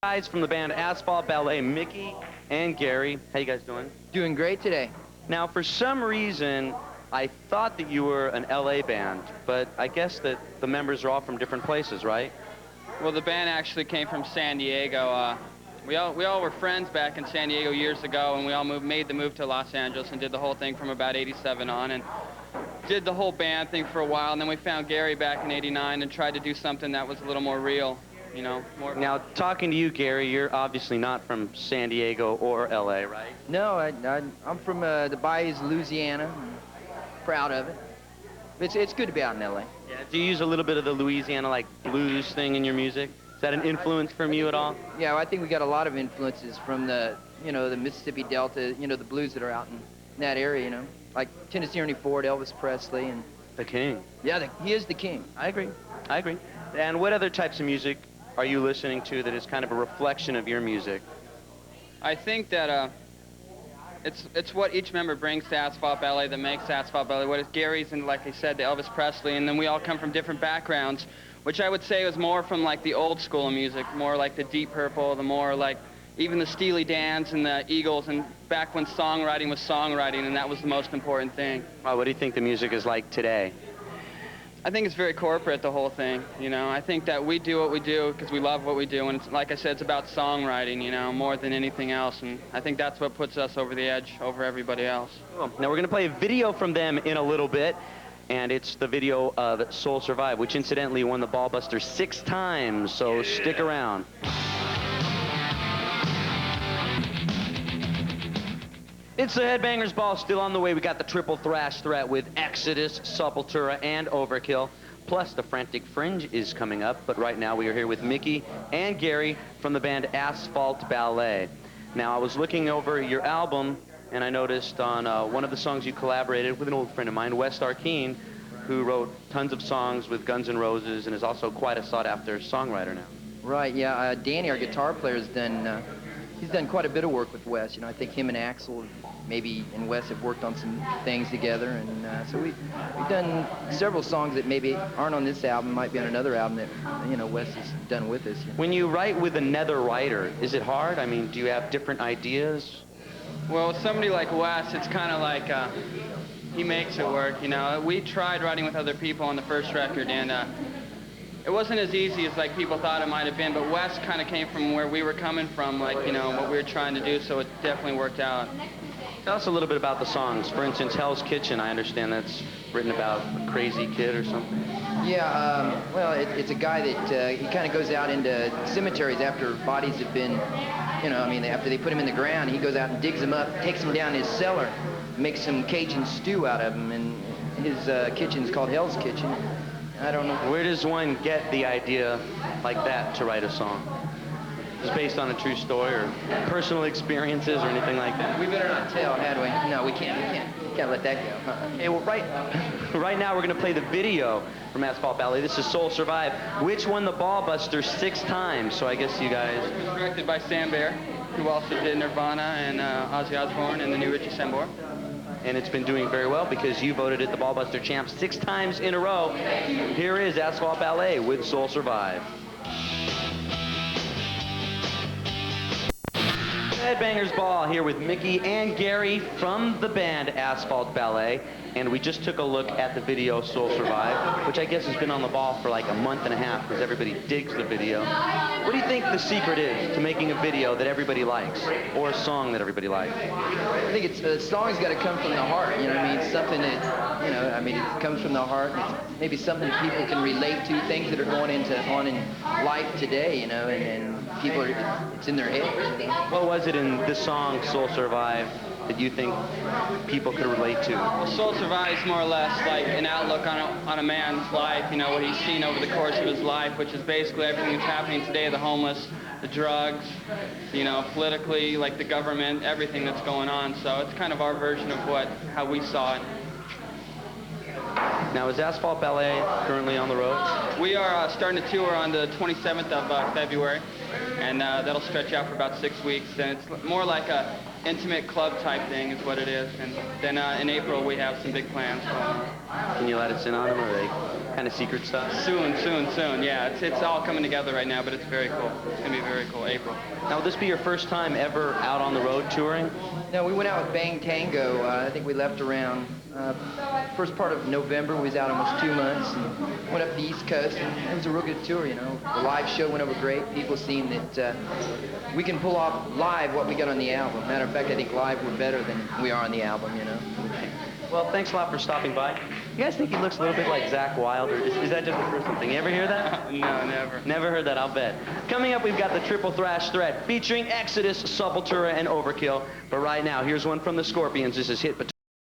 Guys from the band Asphalt Ballet, Mickey and Gary. How you guys doing? Doing great today. Now, for some reason, I thought that you were an LA band, but I guess that the members are all from different places, right? Well, the band actually came from San Diego. We all were friends back in San Diego years ago, and we all made the move to Los Angeles and did the whole thing from about '87 on, and did the whole band thing for a while. And then we found Gary back in '89 and tried to do something that was a little more real, you know. Now, talking to you, Gary, you're obviously not from San Diego or LA, right? No, I'm from the Bayous, Louisiana. Proud of it. It's good to be out in LA. Yeah. Do you use a little bit of the Louisiana like blues thing in your music? Is that an influence from you at all? Yeah, I think we got a lot of influences from the Mississippi Delta, the blues that are out in that area, like Tennessee Ernie Ford, Elvis Presley, and The King. Yeah, he is the king. I agree. I agree. And what other types of music are you listening to that is kind of a reflection of your music? I think that it's what each member brings to Asphalt Ballet that makes Asphalt Ballet what is Gary's, and like I said, the Elvis Presley, and then we all come from different backgrounds, which I would say was more from like the old school of music, more like the Deep Purple, the more like even the Steely Dans and the Eagles, and back when songwriting was songwriting, and that was the most important thing. What do you think the music is like today? I think it's very corporate, the whole thing, I think that we do what we do because we love what we do, and it's, like I said, it's about songwriting, more than anything else, and I think that's what puts us over the edge over everybody else. Cool. Now we're going to play a video from them in a little bit, and it's the video of Soul Survive, which incidentally won the Ballbuster 6 times, so stick around. It's the Headbangers Ball, still on the way. We got the triple thrash threat with Exodus, Sepultura, and Overkill. Plus, the Frantic Fringe is coming up. But right now, we are here with Mickey and Gary from the band Asphalt Ballet. Now, I was looking over your album, and I noticed on one of the songs you collaborated with an old friend of mine, Wes Arkeen, who wrote tons of songs with Guns N' Roses and is also quite a sought-after songwriter now. Right, yeah. Danny, our guitar player, has done... He's done quite a bit of work with Wes. I think him and Axel, maybe, and Wes have worked on some things together, and so we've done several songs that maybe aren't on this album, might be on another album that Wes has done with us. When you write with another writer, is it hard? I mean, do you have different ideas? Well, with somebody like Wes, it's kind of like he makes it work. We tried writing with other people on the first record, and it wasn't as easy as like people thought it might have been, but Wes kind of came from where we were coming from, like, what we were trying to do, so it definitely worked out. Tell us a little bit about the songs. For instance, Hell's Kitchen, I understand that's written about a crazy kid or something. Yeah, well, it's a guy that he kind of goes out into cemeteries after bodies have been, after they put him in the ground. He goes out and digs them up, takes them down his cellar, makes some Cajun stew out of them, and his kitchen's called Hell's Kitchen. I don't know. Where does one get the idea like that to write a song? Is it based on a true story or personal experiences or anything like that? We better not tell, had we? No, we can't. We can't let that go. Okay, well, right now we're going to play the video from Asphalt Ballet. This is Soul Survive, which won the Ballbuster 6 times. So I guess you guys... It was directed by Sam Baer, who also did Nirvana and Ozzy Osbourne and the new Richie Sambora. And it's been doing very well because you voted it the Ballbuster champ 6 times in a row. Here is Asphalt Ballet with Soul Survive. Headbangers Ball here with Mickey and Gary from the band Asphalt Ballet. And we just took a look at the video Soul Survive, which I guess has been on the ball for like a month and a half because everybody digs the video. What do you think the secret is to making a video that everybody likes or a song that everybody likes? I think a song's got to come from the heart, something that, it comes from the heart. It's maybe something that people can relate to, things that are going on in life today, and people it's in their head. What was it in this song, Soul Survive, that you think people could relate to? Well, Soul Survive is more or less like an outlook on a man's life, what he's seen over the course of his life, which is basically everything that's happening today, the homeless, the drugs, politically, like the government, everything that's going on. So it's kind of our version of how we saw it. Now, is Asphalt Ballet currently on the road? We are starting a tour on the 27th of February, and that'll stretch out for about 6 weeks. And it's more like intimate club type thing is what it is. And then in April we have some big plans going on. Can you let us in on them, or are they kind of secret stuff? Soon. Yeah, it's all coming together right now, but it's very cool. It's going to be very cool, April. Now, will this be your first time ever out on the road touring? No, we went out with Bang Tango. I think we left around first part of November. We was out almost 2 months and went up the East Coast, and it was a real good tour, you know. The live show went over great. People seen that we can pull off live what we got on the album. Matter of fact, I think live we're better than we are on the album, you know. Well, thanks a lot for stopping by. You guys think he looks a little bit like Zakk Wylde, or is that just a personal thing? You ever hear that? No, never. Never heard that, I'll bet. Coming up, we've got the Triple Thrash Threat featuring Exodus, Sepultura, and Overkill. But right now, here's one from the Scorpions. This is Hit Between.